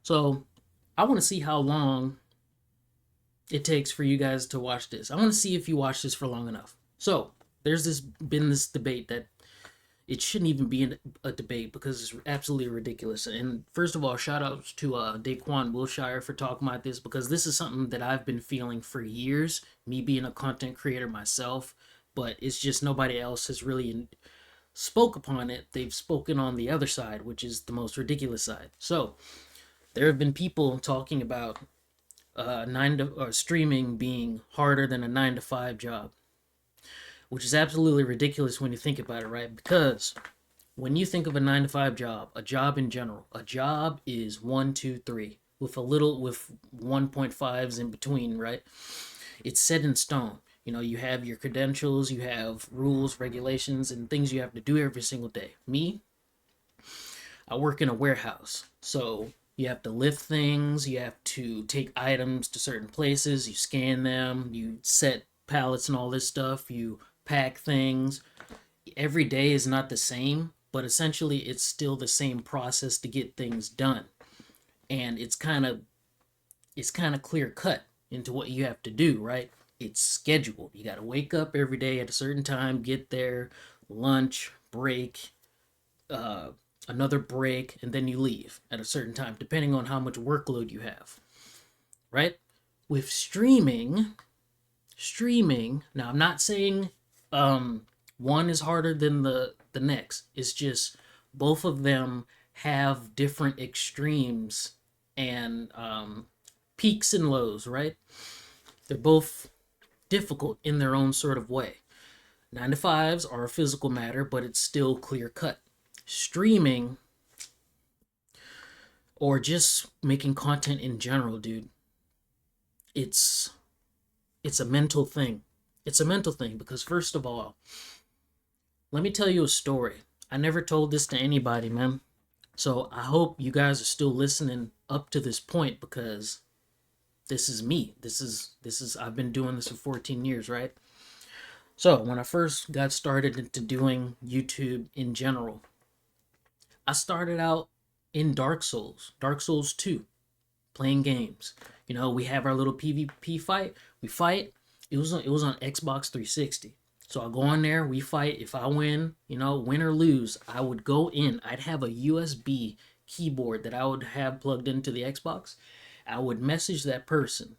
So I want to see how long it takes for you guys to watch this. I want to see if you watch this for long enough. So there's been this debate that it shouldn't even be a debate because it's absolutely ridiculous. And first of all, shout outs to Daquan Wilshire for talking about this because this is something that I've been feeling for years, me being a content creator myself, but it's just nobody else has really spoke upon it. They've spoken on the other side, which is the most ridiculous side. So there have been people talking about streaming being harder than a 9 to 5 job, which is absolutely ridiculous when you think about it, right? Because when you think of a 9 to 5 job, a job in general, a job is one, two, three, with 1.5s in between, right? It's set in stone. You know, you have your credentials, you have rules, regulations, and things you have to do every single day. Me, I work in a warehouse. So you have to lift things, you have to take items to certain places, you scan them, you set pallets and all this stuff, you pack things. Every day is not the same, but essentially it's still the same process to get things done. And it's kind of clear cut into what you have to do, right? It's scheduled. You got to wake up every day at a certain time, get there, lunch, break, uh, another break, and then you leave at a certain time, depending on how much workload you have, right? With streaming. Now, I'm not saying one is harder than the next. It's just both of them have different extremes and peaks and lows, right? They're both difficult in their own sort of way. 9 to 5s are a physical matter, but it's still clear cut. Streaming or just making content in general, dude, it's it's a mental thing. It's a mental thing because first of all, let me tell you a story. I never told this to anybody, man. So I hope you guys are still listening up to this point because this is me. This is I've been doing this for 14 years, right? So when I first got started into doing YouTube in general, I started out in Dark Souls 2, playing games. You know, we have our little PvP fight. We fight. It was on Xbox 360. So I go on there, we fight. If I win, win or lose, I would go in. I'd have a USB keyboard that I would have plugged into the Xbox. I would message that person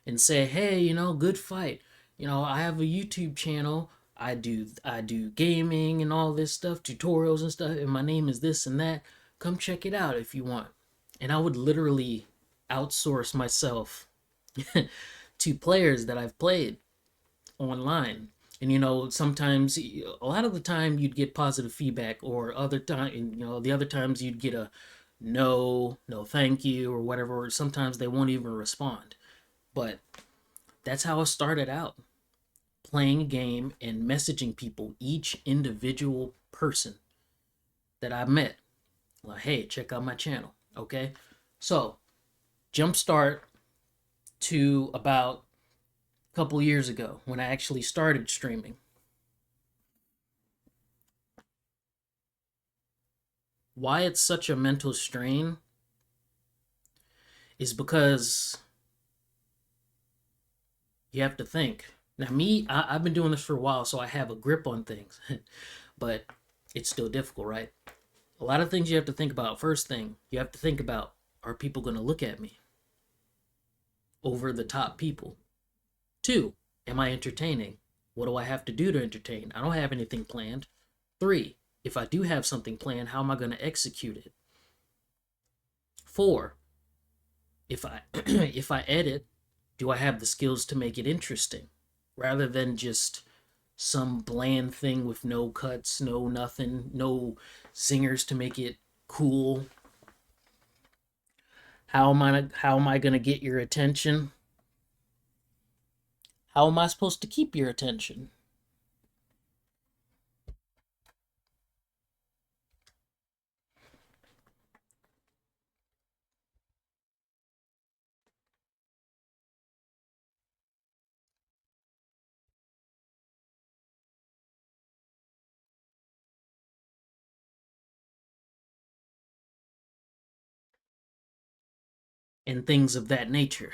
and say, "Hey, good fight. I have a YouTube channel. I do gaming and all this stuff, tutorials and stuff, and my name is this and that. Come check it out if you want." And I would literally outsource myself to players that I've played online. And sometimes, a lot of the time, you'd get positive feedback, or other time, the other times you'd get a no, no, thank you, or whatever. Or sometimes they won't even respond. But that's how I started out, playing a game and messaging people, each individual person that I met. Like, hey, check out my channel. Okay. So, jumpstart to about a couple years ago when I actually started streaming. Why it's such a mental strain is because you have to think. Now, me, I've been doing this for a while, so I have a grip on things, but it's still difficult, right? A lot of things you have to think about. First thing, you have to think about, are people going to look at me? Over the top people. Two, am I entertaining? What do I have to do to entertain? I don't have anything planned. Three, if I do have something planned, how am I going to execute it? Four, if I if I edit, do I have the skills to make it interesting rather than just some bland thing with no cuts, no nothing, no singers to make it cool? How am I going to get your attention? How am I supposed to keep your attention? and things of that nature.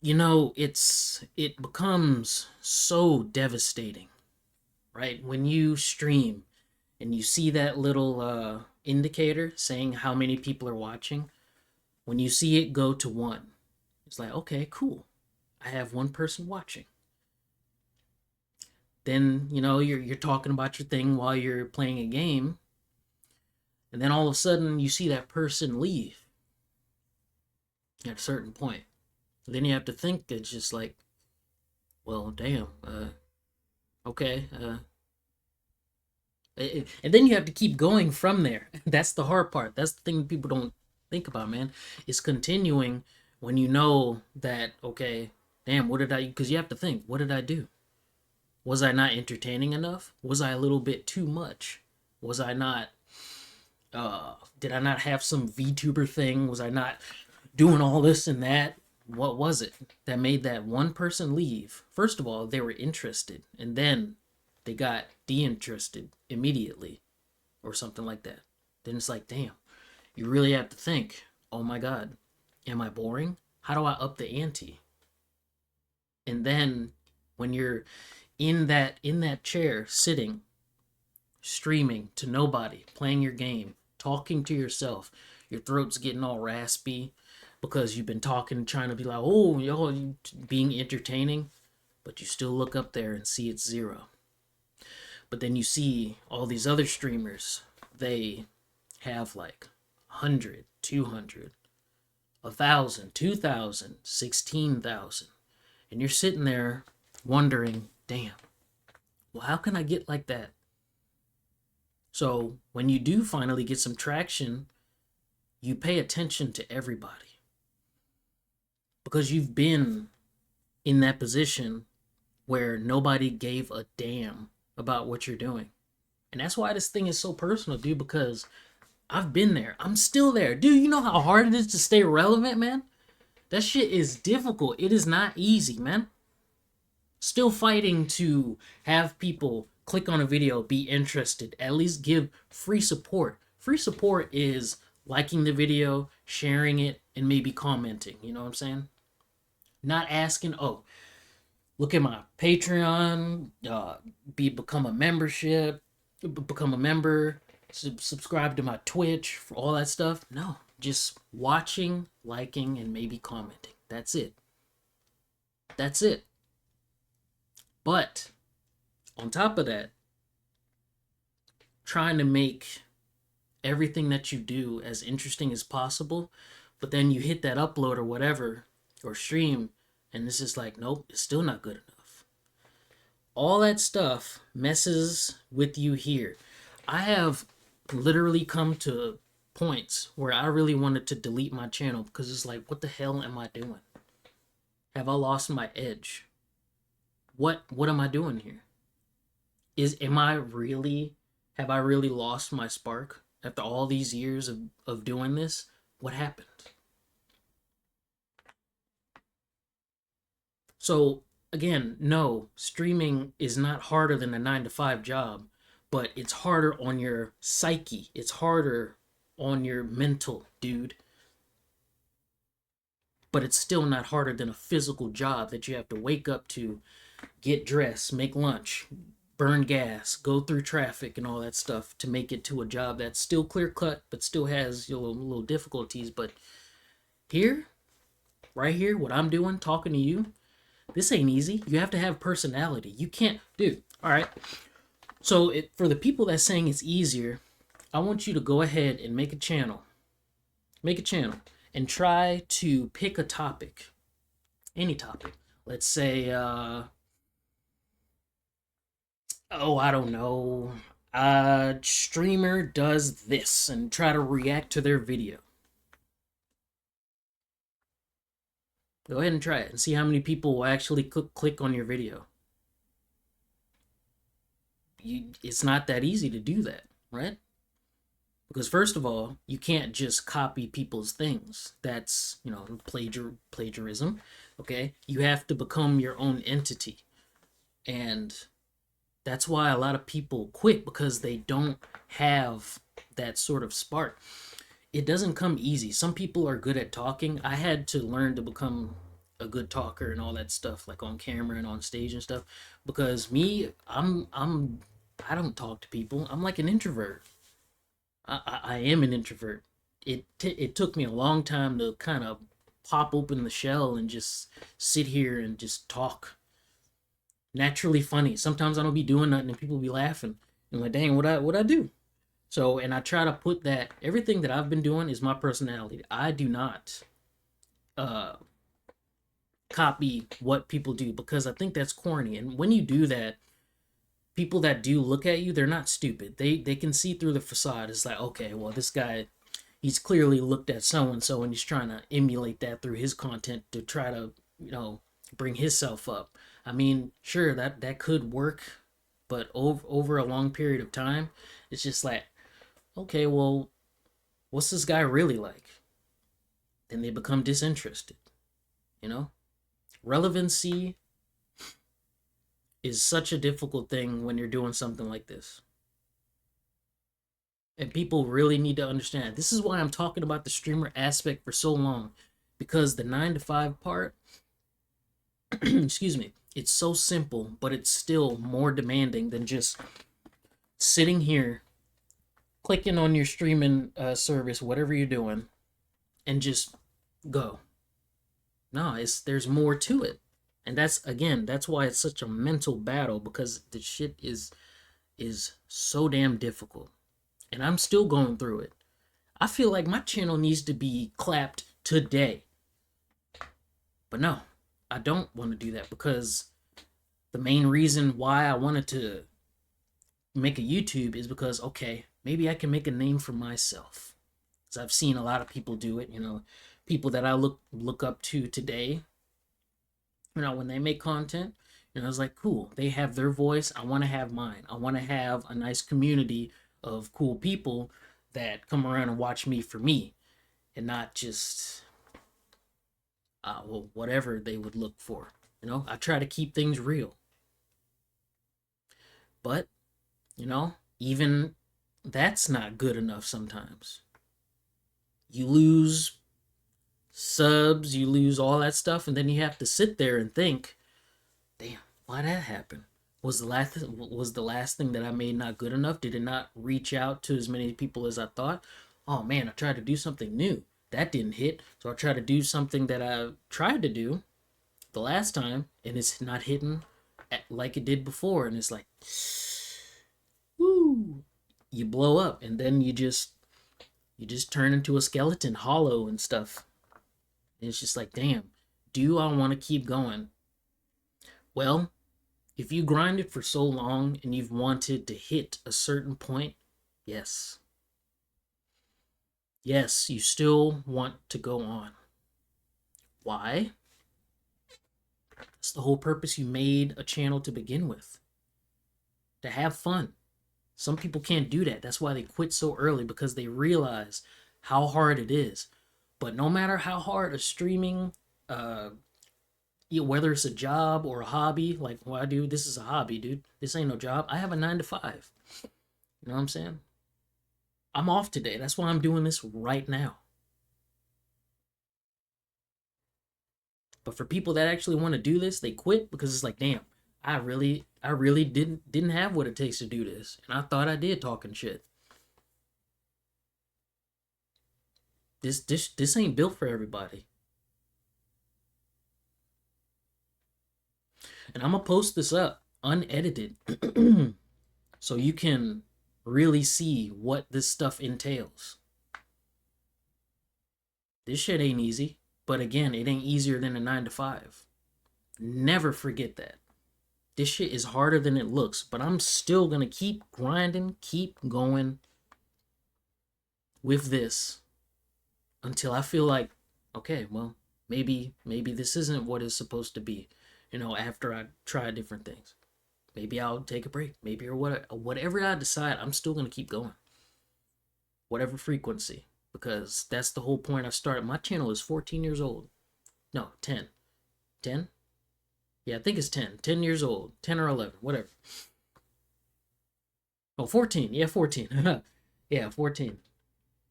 You know, it becomes so devastating, right? When you stream and you see that little indicator saying how many people are watching, when you see it go to 1, it's like, okay, cool. I have 1 person watching. Then, you know, you're talking about your thing while you're playing a game, and then all of a sudden you see that person leave at a certain point. Then you have to think, it's just like, well, damn, okay, and then you have to keep going from there. That's the hard part. That's the thing that people don't think about, man. Is continuing when you know that, okay, damn, what did I? Because you have to think, what did I do? Was I not entertaining enough? Was I a little bit too much? Was I not? Did I not have some VTuber thing? Was I not doing all this and that? What was it that made that 1 person leave? First of all, they were interested, and then they got de-interested immediately, or something like that. Then it's like, damn, you really have to think, oh my God, am I boring? How do I up the ante? And then when you're in that chair, sitting, streaming to nobody, playing your game, talking to yourself, your throat's getting all raspy because you've been talking, trying to be like, oh, yo, you being entertaining, but you still look up there and see it's 0. But then you see all these other streamers, they have like 100, 200, 1,000, 2,000, 16,000. And you're sitting there wondering, damn, well, how can I get like that? So when you do finally get some traction, you pay attention to everybody. Because you've been in that position where nobody gave a damn about what you're doing. And that's why this thing is so personal, dude, because I've been there. I'm still there. Dude, you know how hard it is to stay relevant, man? That shit is difficult. It is not easy, man. Still fighting to have people click on a video, be interested, at least give free support. Free support is liking the video, sharing it, and maybe commenting. You know what I'm saying? Not asking, oh, look at my Patreon, become a member, subscribe to my Twitch, for all that stuff. No, just watching, liking, and maybe commenting. That's it. That's it. But on top of that, trying to make everything that you do as interesting as possible, but then you hit that upload or whatever, or stream, and it's just like, nope, it's still not good enough. All that stuff messes with you here. I have literally come to points where I really wanted to delete my channel because it's like, what the hell am I doing? Have I lost my edge? What am I doing here? Have I really lost my spark after all these years of doing this? What happened? So again, no, streaming is not harder than a 9-to-5 job, but it's harder on your psyche. It's harder on your mental, dude. But it's still not harder than a physical job that you have to wake up to, get dressed, make lunch, burn gas, go through traffic and all that stuff to make it to a job that's still clear cut, but still has little difficulties. But here, right here, what I'm doing, talking to you, this ain't easy. You have to have personality. You can't, dude. All right. So for the people that's saying it's easier, I want you to go ahead and make a channel. Make a channel and try to pick a topic. Any topic. Let's say, oh, I don't know. A streamer does this and try to react to their video. Go ahead and try it and see how many people will actually click on your video. It's not that easy to do that, right? Because first of all, you can't just copy people's things. That's, plagiarism, okay? You have to become your own entity. And that's why a lot of people quit, because they don't have that sort of spark. it doesn't come easy. Some people are good at talking. I had to learn to become a good talker and all that stuff, like on camera and on stage and stuff. Because me, I don't talk to people. I'm like an introvert. I am an introvert. It took me a long time to kind of pop open the shell and just sit here and just talk. Naturally funny. Sometimes I don't be doing nothing and people be laughing. And like, dang, what I do? So, and I try to put that everything that I've been doing is my personality. I do not uh copy what people do because I think that's corny. And when you do that, people that do look at you, they're not stupid. They can see through the facade. It's like, okay, well, this guy, he's clearly looked at so and so and he's trying to emulate that through his content to try to, bring himself up. I mean, sure, that could work, but over a long period of time, it's just like, okay, well, what's this guy really like? Then they become disinterested, you know? Relevancy is such a difficult thing when you're doing something like this. And people really need to understand. This is why I'm talking about the streamer aspect for so long. Because the 9 to 5 part, excuse me, it's so simple, but it's still more demanding than just sitting here, clicking on your streaming service, whatever you're doing, and just go. No, there's more to it. And that's why it's such a mental battle, because the shit is so damn difficult. And I'm still going through it. I feel like my channel needs to be clapped today. But no, I don't want to do that, because the main reason why I wanted to make a YouTube is because, okay, maybe I can make a name for myself. Because I've seen a lot of people do it, people that I look up to today. When they make content, it's like, cool, they have their voice. I want to have mine. I want to have a nice community of cool people that come around and watch me for me, and not just whatever they would look for. I try to keep things real. But, even that's not good enough sometimes. You lose subs, you lose all that stuff, and then you have to sit there and think, damn, why'd that happen? Was the last thing that I made not good enough? Did it not reach out to as many people as I thought? Oh man, I tried to do something new. That didn't hit. So I tried to do something that I tried to do the last time, and it's not hitting like it did before. And it's like, woo, you blow up, and then you just turn into a skeleton, hollow and stuff. And it's just like, damn, do I want to keep going? Well, if you grind it for so long and you've wanted to hit a certain point, yes. Yes, you still want to go on. Why? That's the whole purpose you made a channel to begin with. To have fun. Some people can't do that. That's why they quit so early, because they realize how hard it is. But no matter how hard a streaming, whether it's a job or a hobby, like what I do, this is a hobby, dude. This ain't no job. I have a 9 to 5. You know what I'm saying? I'm off today. That's why I'm doing this right now. But for people that actually want to do this, they quit because it's like, damn, I really didn't have what it takes to do this, and I thought I did talking shit. This ain't built for everybody. And I'm gonna post this up unedited so you can really see what this stuff entails. This shit ain't easy, but again, it ain't easier than a 9 to 5. Never forget that. This shit is harder than it looks, but I'm still gonna keep grinding, keep going with this until I feel like, okay, well, maybe this isn't what it's supposed to be. After I try different things, maybe I'll take a break. Maybe, or whatever I decide, I'm still gonna keep going. Whatever frequency, because that's the whole point. I started. My channel is 14 years old. No, 10. 10? Yeah, I think it's 10. 10 years old. 10 or 11, whatever. Oh, 14. Yeah, 14. Yeah, 14.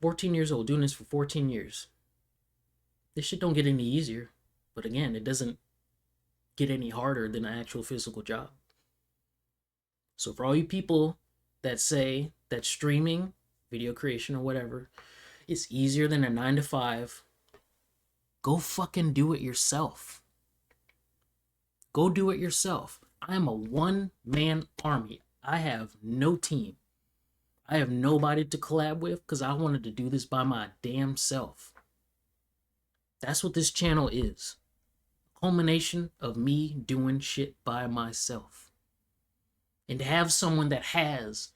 14 years old, doing this for 14 years. This shit don't get any easier. But again, it doesn't get any harder than an actual physical job. So for all you people that say that streaming, video creation, or whatever is easier than a 9 to 5, go fucking do it yourself. Go do it yourself. I am a one-man army. I have no team. I have nobody to collab with because I wanted to do this by my damn self. That's what this channel is. A culmination of me doing shit by myself. And to have someone that has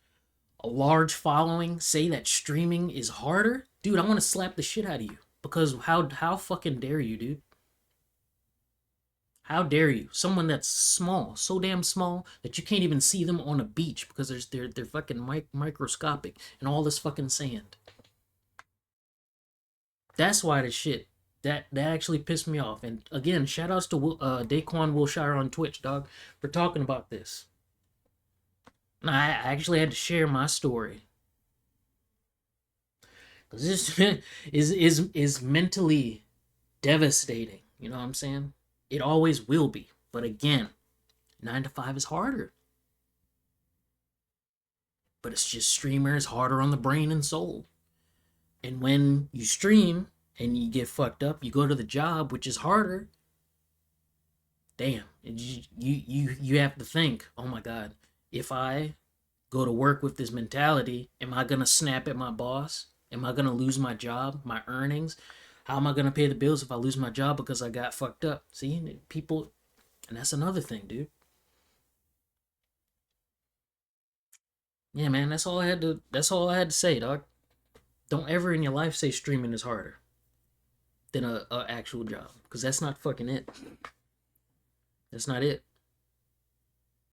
a large following say that streaming is harder, dude, I want to slap the shit out of you. Because how fucking dare you, dude? How dare you? Someone that's small, so damn small that you can't even see them on a beach because they're fucking microscopic and all this fucking sand. That's why the shit that actually pissed me off. And again, shout outs to Daquan Wilshire on Twitch, dog, for talking about this. And I actually had to share my story because this is mentally devastating. You know what I'm saying? It always will be. But again, 9 to 5 is harder. But it's just streamer is harder on the brain and soul. And when you stream and you get fucked up, you go to the job, which is harder. Damn. And you have to think, oh my God, if I go to work with this mentality, am I going to snap at my boss? Am I going to lose my job, my earnings? How am I going to pay the bills if I lose my job because I got fucked up? See, people, and that's another thing, dude. Yeah, man, that's all I had to say, dog. Don't ever in your life say streaming is harder than a actual job, because that's not fucking it. That's not it.